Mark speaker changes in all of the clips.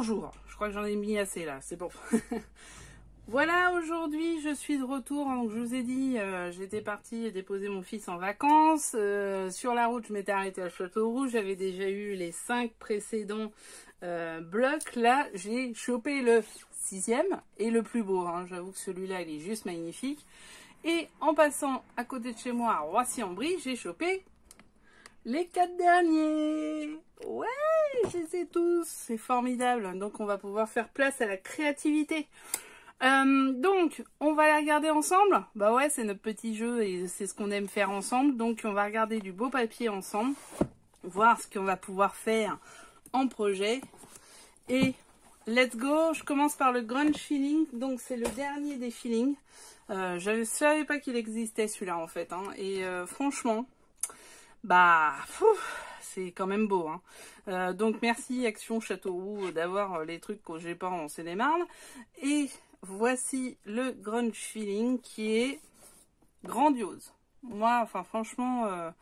Speaker 1: bonjour. Je crois que j'en ai mis assez là, c'est bon. Voilà, aujourd'hui je suis de retour. Donc je vous ai dit, j'étais partie déposer mon fils en vacances. Sur la route, je m'étais arrêtée à Châteauroux. J'avais déjà eu les 5 précédents blocs. Là, j'ai chopé le 6e et le plus beau. Hein. J'avoue que celui-là, il est juste magnifique. Et en passant à côté de chez moi, à Roissy-en-Brie, j'ai chopé les 4 derniers. Ouais, je les ai tous. C'est formidable. Donc, on va pouvoir faire place à la créativité. Donc, on va les regarder ensemble. Bah ouais, c'est notre petit jeu et c'est ce qu'on aime faire ensemble. Donc, on va regarder du beau papier ensemble. Voir ce qu'on va pouvoir faire en projet. Et let's go. Je commence par le Grunge Feeling. Donc, c'est le dernier des feelings. Je ne savais pas qu'il existait celui-là en fait. Hein. Et franchement, bah, c'est quand même beau. Hein. Donc, merci Action Châteauroux d'avoir les trucs que j'ai pas en Seine-et-Marne. Et voici le Grunge Feeling qui est grandiose. Moi, enfin franchement,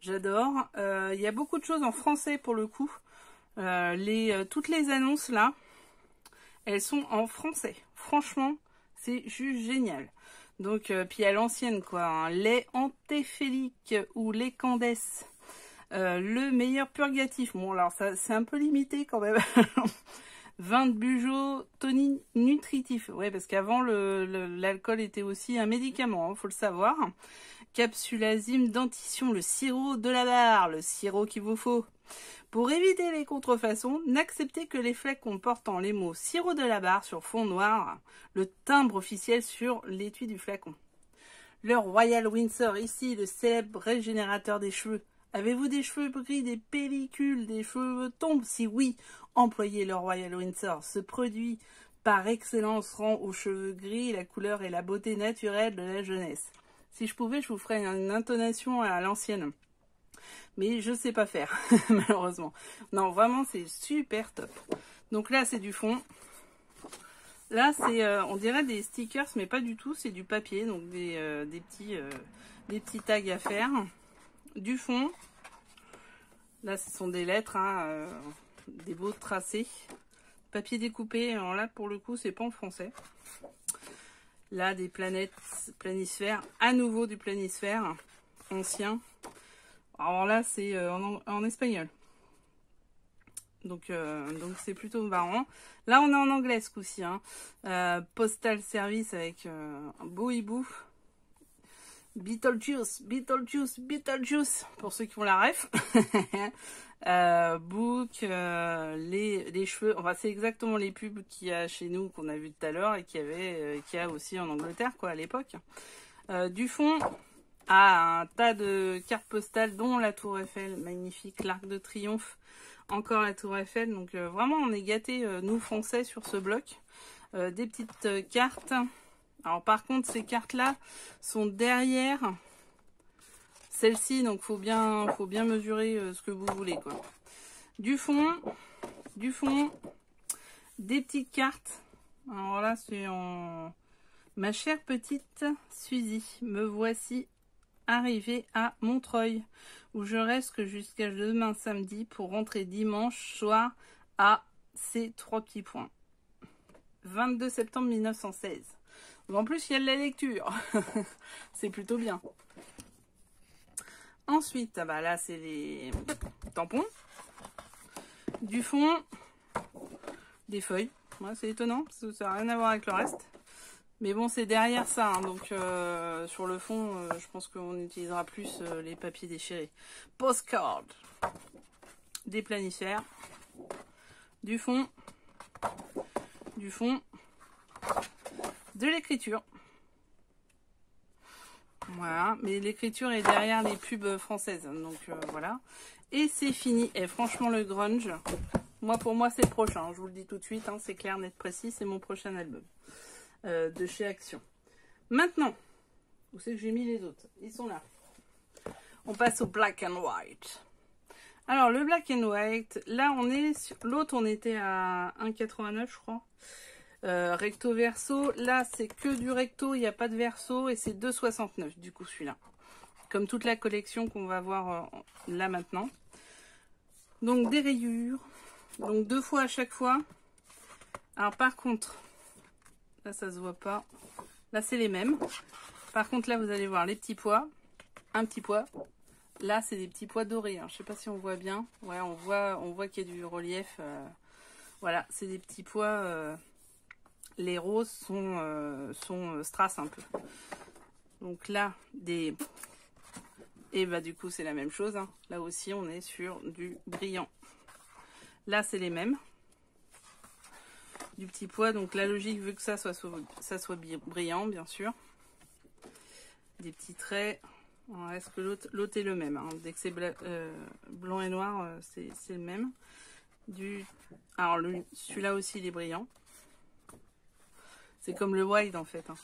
Speaker 1: j'adore. Il y a beaucoup de choses en français pour le coup. Toutes les annonces là, elles sont en français. Franchement, c'est juste génial. Donc, puis à l'ancienne quoi. Hein, lait antéphélique ou lait Candès. Le meilleur purgatif. Bon, alors ça, c'est un peu limité quand même. Vin de Bugeaud tonique nutritif. Ouais, parce qu'avant, l'alcool était aussi un médicament, hein, faut le savoir. Capsulazime dentition, le sirop de la barre, le sirop qu'il vous faut. Pour éviter les contrefaçons, n'acceptez que les flacons portant les mots sirop de la barre sur fond noir, le timbre officiel sur l'étui du flacon. Le Royal Windsor, ici, le célèbre régénérateur des cheveux. Avez-vous des cheveux gris, des pellicules, des cheveux tombent? Si oui, employez le Royal Windsor. Ce produit, par excellence, rend aux cheveux gris la couleur et la beauté naturelle de la jeunesse. Si je pouvais, je vous ferais une intonation à l'ancienne. Mais je sais pas faire, malheureusement. Non, vraiment, c'est super top. Donc là, c'est du fond. Là, c'est, on dirait des stickers, mais pas du tout. C'est du papier, donc des petits tags à faire. Du fond. Là, ce sont des lettres, hein, des beaux tracés. Papier découpé. Alors là, pour le coup, c'est pas en français. Là, des planètes, planisphères. À nouveau du planisphère ancien. Alors là, c'est en espagnol. Donc c'est plutôt marrant. Là, on est en anglais ce coup-ci. Hein. Postal Service avec un beau hibou. Beetlejuice, Beetlejuice, Beetlejuice, pour ceux qui ont la ref. Book, les cheveux, enfin c'est exactement les pubs qu'il y a chez nous, qu'on a vu tout à l'heure, et qu'il y a aussi en Angleterre, quoi, à l'époque. Du fond, un tas de cartes postales, dont la Tour Eiffel, magnifique, l'Arc de Triomphe, encore la Tour Eiffel. Donc vraiment, on est gâtés, nous Français, sur ce bloc. Des petites cartes. Alors par contre, ces cartes-là sont derrière celle-ci, donc faut bien mesurer ce que vous voulez, quoi. Du fond, des petites cartes. Alors là, c'est en... Ma chère petite Suzy, me voici arrivée à Montreuil, où je reste jusqu'à demain samedi pour rentrer dimanche soir à ces 3 petits points. 22 septembre 1916. En plus, il y a de la lecture. C'est plutôt bien. Ensuite, bah là, c'est les tampons. Du fond, des feuilles. Ouais, c'est étonnant, parce que ça n'a rien à voir avec le reste. Mais bon, c'est derrière ça. Hein, donc, sur le fond, je pense qu'on utilisera plus les papiers déchirés. Postcard. Des planisphères. Du fond. De l'écriture. Voilà, mais l'écriture est derrière les pubs françaises, donc voilà. Et c'est fini. Et franchement, le grunge, pour moi, c'est le prochain. Je vous le dis tout de suite, hein, c'est clair, net, précis, c'est mon prochain album de chez Action. Maintenant, où c'est que j'ai mis les autres? Ils sont là. On passe au black and white. Alors, le black and white, là, on est sur l'autre, on était à 1,89, je crois. Recto verso, là c'est que du recto, il n'y a pas de verso et c'est 2,69 du coup celui-là. Comme toute la collection qu'on va voir là maintenant. Donc des rayures, donc 2 fois à chaque fois. Alors par contre, là ça se voit pas. Là c'est les mêmes. Par contre là vous allez voir les petits pois. Un petit pois. Là c'est des petits pois dorés. Hein. Je sais pas si on voit bien. Ouais, on voit qu'il y a du relief. Voilà, c'est des petits pois. Les roses sont strass un peu. Donc là, et bah du coup c'est la même chose. Hein. Là aussi on est sur du brillant. Là c'est les mêmes. Du petit pois, donc la logique veut que ça soit brillant, bien sûr. Des petits traits. Est-ce que l'autre est le même, hein. Dès que c'est blanc et noir, c'est le même. Alors celui-là aussi il est brillant. C'est comme le wide en fait. Hein.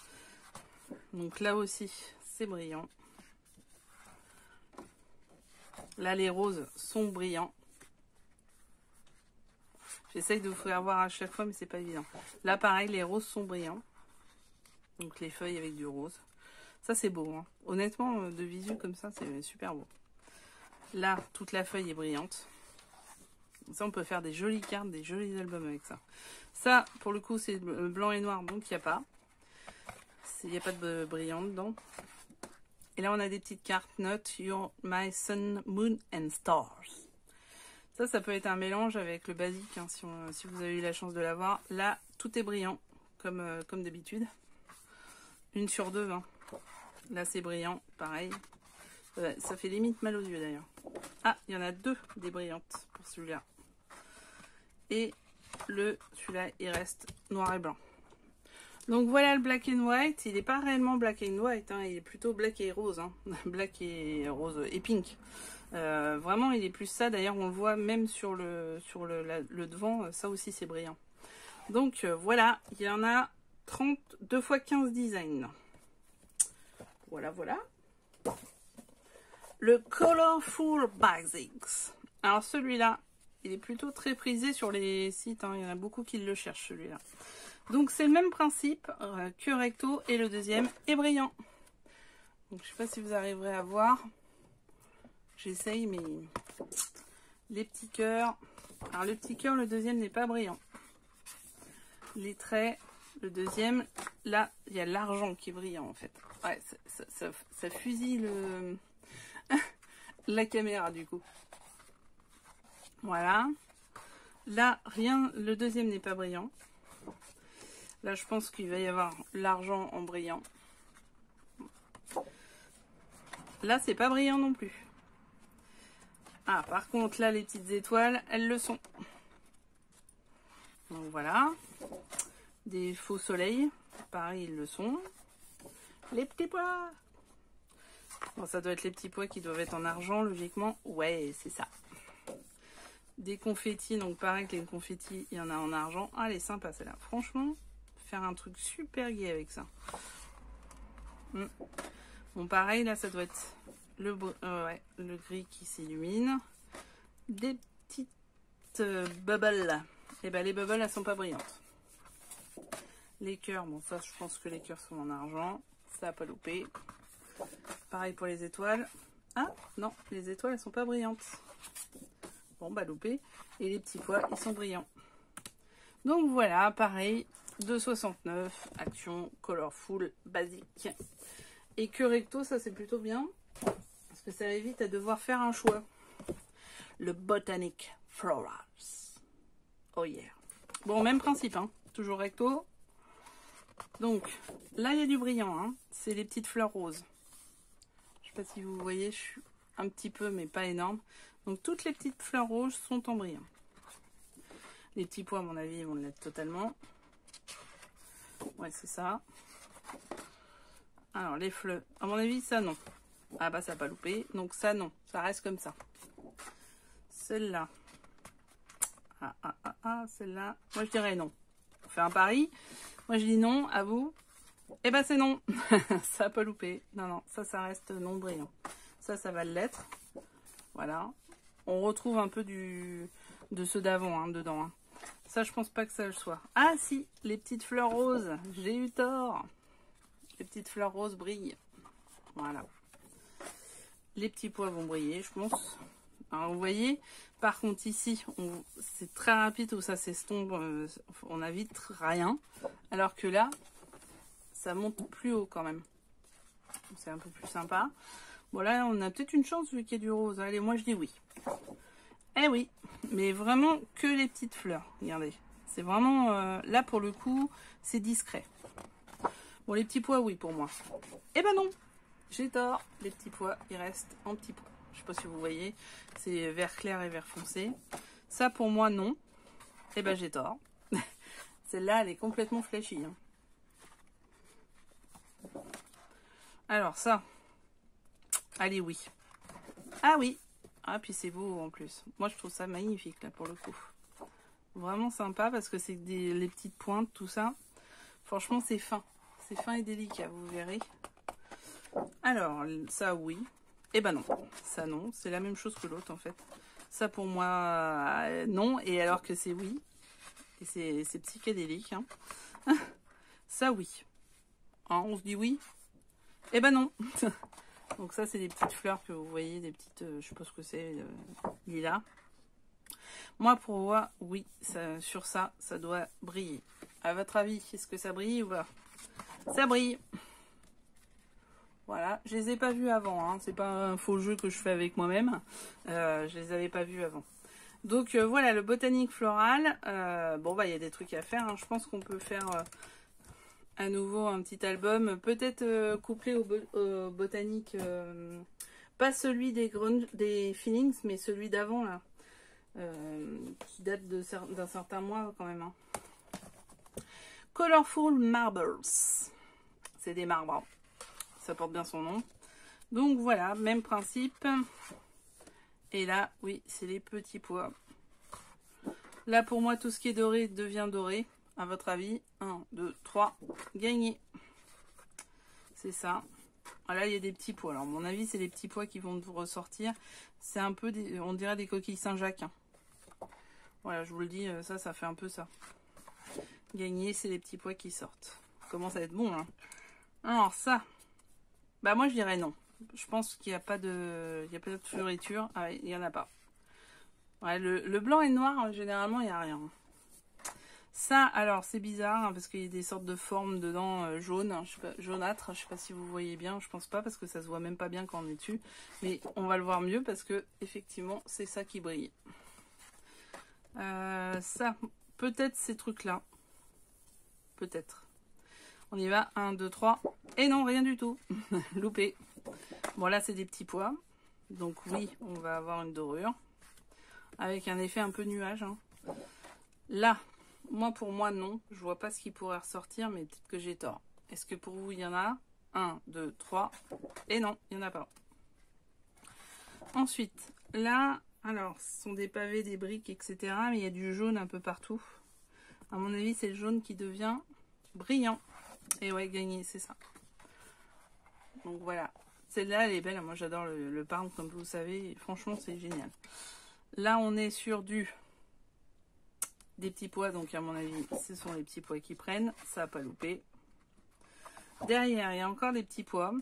Speaker 1: Donc là aussi c'est brillant. Là les roses sont brillants. J'essaye de vous faire voir à chaque fois, mais c'est pas évident. Là, pareil, les roses sont brillants. Donc, les feuilles avec du rose. Ça, c'est beau. Hein. Honnêtement, de visu comme ça, c'est super beau. Là, toute la feuille est brillante. Ça, on peut faire des jolies cartes, des jolis albums avec ça. Ça, pour le coup, c'est blanc et noir, donc il n'y a pas. Il n'y a pas de brillant dedans. Et là, on a des petites cartes. Note your my sun, moon and stars. Ça peut être un mélange avec le basique, hein, si vous avez eu la chance de l'avoir. Là, tout est brillant, comme d'habitude. 1 sur 2, hein. Là, c'est brillant, pareil. Ça fait limite mal aux yeux, d'ailleurs. Ah, il y en a 2 des brillantes pour celui-là. Et celui-là, il reste noir et blanc. Donc, voilà le black and white. Il n'est pas réellement black and white, hein, il est plutôt black et rose. Hein. Black et rose et pink. Vraiment il est plus ça, d'ailleurs on le voit même sur le devant, ça aussi c'est brillant. Donc voilà, il y en a 32 x 15 designs. Voilà. Le Colorful Basics. Alors celui-là, il est plutôt très prisé sur les sites, hein. Il y en a beaucoup qui le cherchent celui-là. Donc c'est le même principe que recto, et le deuxième est brillant. Donc je sais pas si vous arriverez à voir. J'essaye, mais les petits cœurs. Alors le petit cœur, le deuxième n'est pas brillant. Les traits, le deuxième, là, il y a l'argent qui est brillant en fait. Ouais, ça fusille la caméra du coup. Voilà. Là, rien, le deuxième n'est pas brillant. Là, je pense qu'il va y avoir l'argent en brillant. Là, c'est pas brillant non plus. Ah, par contre, là, les petites étoiles, elles le sont. Donc, voilà. Des faux soleils, pareil, ils le sont. Les petits pois. Bon, ça doit être les petits pois qui doivent être en argent, logiquement. Ouais, c'est ça. Des confettis, donc pareil que les confettis, il y en a en argent. Ah, elle est sympa, celle-là. Franchement, faire un truc super gai avec ça. Bon, pareil, là, ça doit être le gris qui s'illumine. Des petites bubbles. Et ben les bubbles, elles sont pas brillantes. Les cœurs, bon, ça, je pense que les cœurs sont en argent. Ça n'a pas loupé. Pareil pour les étoiles. Ah, non, les étoiles, elles sont pas brillantes. Bon, bah, loupé. Et les petits pois, ils sont brillants. Donc, voilà, pareil, 2,69, action colorful, basique. Et que recto, ça, c'est plutôt bien. Parce que ça évite à devoir faire un choix. Le Botanic Florals. Oh yeah. Bon, même principe, hein. Toujours recto. Donc, là, il y a du brillant, hein. C'est les petites fleurs roses. Je sais pas si vous voyez, je suis un petit peu, mais pas énorme. Donc, toutes les petites fleurs roses sont en brillant. Les petits pois, à mon avis, ils vont l'être totalement. Ouais, c'est ça. Alors, les fleurs, à mon avis, ça, non. Ah bah, ça n'a pas loupé. Donc, ça, non. Ça reste comme ça. Celle-là. Celle-là. Moi, je dirais non. On fait un pari. Moi, je dis non. À vous. Eh ben, c'est non. Ça n'a pas loupé. Non, ça reste non brillant. Ça va l'être. Voilà. On retrouve un peu de ceux d'avant, hein, dedans. Hein. Ça, je pense pas que ça le soit. Ah, si. Les petites fleurs roses. J'ai eu tort. Les petites fleurs roses brillent. Voilà. Les petits pois vont briller, je pense. Alors vous voyez, par contre ici, c'est très rapide où ça s'estompe, on a vite rien. Alors que là, ça monte plus haut quand même. C'est un peu plus sympa. Bon là, on a peut-être une chance vu qu'il y a du rose. Allez, moi je dis oui. Eh oui, mais vraiment que les petites fleurs. Regardez, c'est vraiment, là pour le coup, c'est discret. Bon, les petits pois, oui pour moi. Eh ben non, j'ai tort. Les petits pois, ils restent en petits pois. Je sais pas si vous voyez, c'est vert clair et vert foncé. Ça pour moi, non. Eh ben j'ai tort. Celle-là, elle est complètement flashy. Hein. Alors ça, allez oui. Ah oui. Ah puis c'est beau en plus. Moi je trouve ça magnifique là pour le coup. Vraiment sympa parce que c'est les petites pointes, tout ça. Franchement c'est fin. C'est fin et délicat, vous verrez. Alors ça oui. Eh ben non. Ça non. C'est la même chose que l'autre en fait. Ça pour moi non. Et alors que c'est oui. Et c'est psychédélique. Hein. Ça oui. Hein, on se dit oui. Eh ben non. Donc ça c'est des petites fleurs que vous voyez, des petites, je sais pas ce que c'est, lilas. Moi pour moi, oui, sur ça, ça doit briller. À votre avis, est-ce que ça brille ou pas? Ça brille. Voilà, je les ai pas vus avant, hein. C'est pas un faux jeu que je fais avec moi-même. Je les avais pas vus avant. Donc voilà, le botanique floral. Bon bah il y a des trucs à faire. Hein. Je pense qu'on peut faire à nouveau un petit album, peut-être couplé au botanique, pas celui des feelings, mais celui d'avant là, qui date d'un certain mois quand même. Hein. Colorful Marbles, c'est des marbres, ça porte bien son nom. Donc voilà, même principe. Et là, oui, c'est les petits pois. Là pour moi, tout ce qui est doré devient doré. À votre avis, 1, 2, 3, gagné. C'est ça. Ah, là, il y a des petits pois. Alors, à mon avis, c'est les petits pois qui vont vous ressortir. C'est un peu, on dirait des coquilles Saint-Jacques. Hein. Voilà, je vous le dis, ça fait un peu ça. Gagné, c'est les petits pois qui sortent. Commence à être bon, hein. Alors, ça, bah moi, je dirais non. Je pense qu'il n'y a pas de fioriture. Ah, il n'y en a pas. Ouais, le blanc et le noir, généralement, il n'y a rien. Ça, alors, c'est bizarre, hein, parce qu'il y a des sortes de formes dedans jaunes, hein, je sais pas, jaunâtres, je sais pas si vous voyez bien, je pense pas, parce que ça se voit même pas bien quand on est dessus, mais on va le voir mieux, parce que, effectivement, c'est ça qui brille. Ça, peut-être ces trucs-là, peut-être. On y va, 1, 2, 3, et non, rien du tout, loupé. Bon, là, c'est des petits pois, donc oui, on va avoir une dorure, avec un effet un peu nuage. Hein. Là, moi, pour moi, non. Je vois pas ce qui pourrait ressortir, mais peut-être que j'ai tort. Est-ce que pour vous, il y en a? 1, 2, 3. Et non, il n'y en a pas. Ensuite, là, alors, ce sont des pavés, des briques, etc. Mais il y a du jaune un peu partout. À mon avis, c'est le jaune qui devient brillant. Et ouais, gagné, c'est ça. Donc voilà. Celle-là, elle est belle. Moi, j'adore le parme, comme vous savez. Franchement, c'est génial. Là, on est sur des petits pois, donc à mon avis, ce sont les petits pois qui prennent. Ça n'a pas loupé. Derrière, il y a encore des petits pois.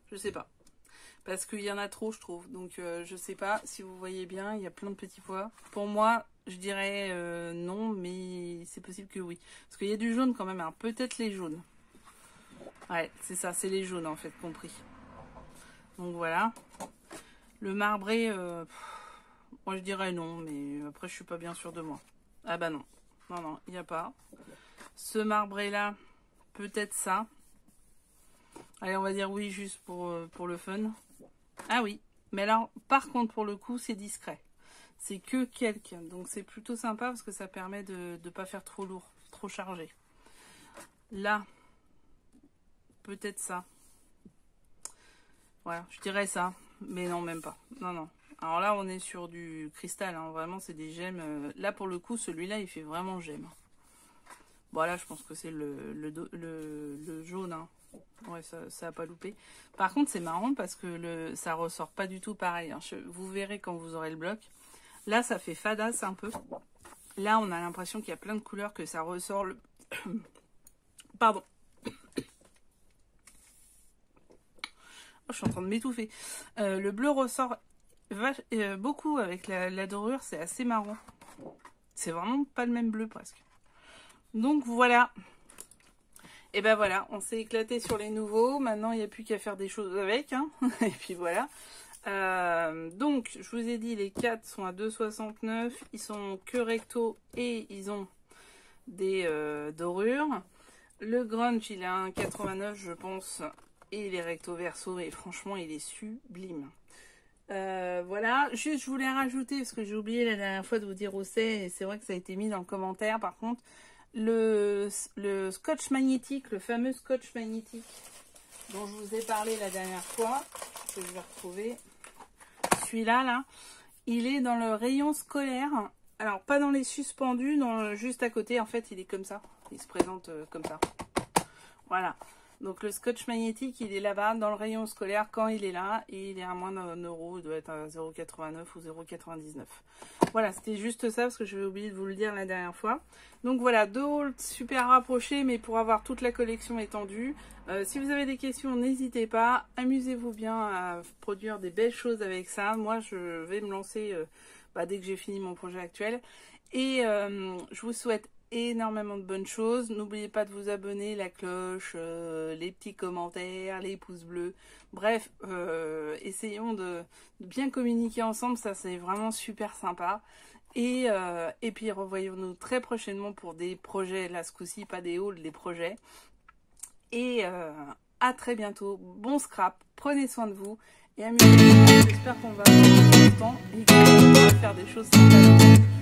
Speaker 1: Je sais pas. Parce qu'il y en a trop, je trouve. Donc, je sais pas si vous voyez bien. Il y a plein de petits pois. Pour moi, je dirais non, mais c'est possible que oui. Parce qu'il y a du jaune quand même. Peut-être les jaunes. Ouais, c'est ça. C'est les jaunes, en fait, compris. Donc, voilà. Le marbré... moi, je dirais non, mais après, je suis pas bien sûre de moi. Ah bah non. Non, non, il n'y a pas. Ce marbré-là, peut-être ça. Allez, on va dire oui, juste pour le fun. Ah oui. Mais alors, par contre, pour le coup, c'est discret. C'est que quelques. Donc, c'est plutôt sympa parce que ça permet de ne pas faire trop lourd, trop chargé. Là, peut-être ça. Voilà, je dirais ça. Mais non, même pas. Non, non. Alors là, on est sur du cristal, hein. Vraiment, c'est des gemmes. Là, pour le coup, celui-là, il fait vraiment gemme. Bon, là, je pense que c'est le jaune. Hein. Ouais, ça a pas loupé. Par contre, c'est marrant parce que ça ressort pas du tout pareil. Hein. Vous verrez quand vous aurez le bloc. Là, ça fait fadasse un peu. Là, on a l'impression qu'il y a plein de couleurs, que ça ressort le... Pardon. Oh, je suis en train de m'étouffer. Le bleu ressort beaucoup avec la dorure, c'est assez marrant. C'est vraiment pas le même bleu presque. Donc voilà. Et ben voilà, on s'est éclaté sur les nouveaux. Maintenant, il n'y a plus qu'à faire des choses avec. Hein. Et puis voilà. Donc, je vous ai dit, les 4 sont à 2,69. Ils sont que recto et ils ont des dorures. Le grunge, il est à 1,89 je pense. Et il est recto verso. Et franchement, il est sublime. Voilà, juste je voulais rajouter, parce que j'ai oublié la dernière fois de vous dire où c'est, et c'est vrai que ça a été mis dans le commentaire par contre, le scotch magnétique, le fameux scotch magnétique dont je vous ai parlé la dernière fois, que je vais retrouver, celui-là, là, il est dans le rayon scolaire, alors pas dans les suspendus, juste à côté, en fait il est comme ça, il se présente comme ça, voilà. Donc le scotch magnétique, il est là-bas dans le rayon scolaire quand il est là. Et il est à moins d'1 €, il doit être à 0,89 ou 0,99. Voilà, c'était juste ça parce que j'avais oublié de vous le dire la dernière fois. Donc voilà, 2 hauls super rapprochés mais pour avoir toute la collection étendue. Si vous avez des questions, n'hésitez pas. Amusez-vous bien à produire des belles choses avec ça. Moi, je vais me lancer dès que j'ai fini mon projet actuel. Et je vous souhaite énormément de bonnes choses. N'oubliez pas de vous abonner, la cloche, les petits commentaires, les pouces bleus. Bref, essayons de bien communiquer ensemble. Ça, c'est vraiment super sympa. Et puis, revoyons-nous très prochainement pour des projets. Là, ce coup-ci, pas des hauls, des projets. Et à très bientôt. Bon scrap. Prenez soin de vous. Et amusez-vous. J'espère qu'on va avoir du temps et qu'on va faire des choses sympas.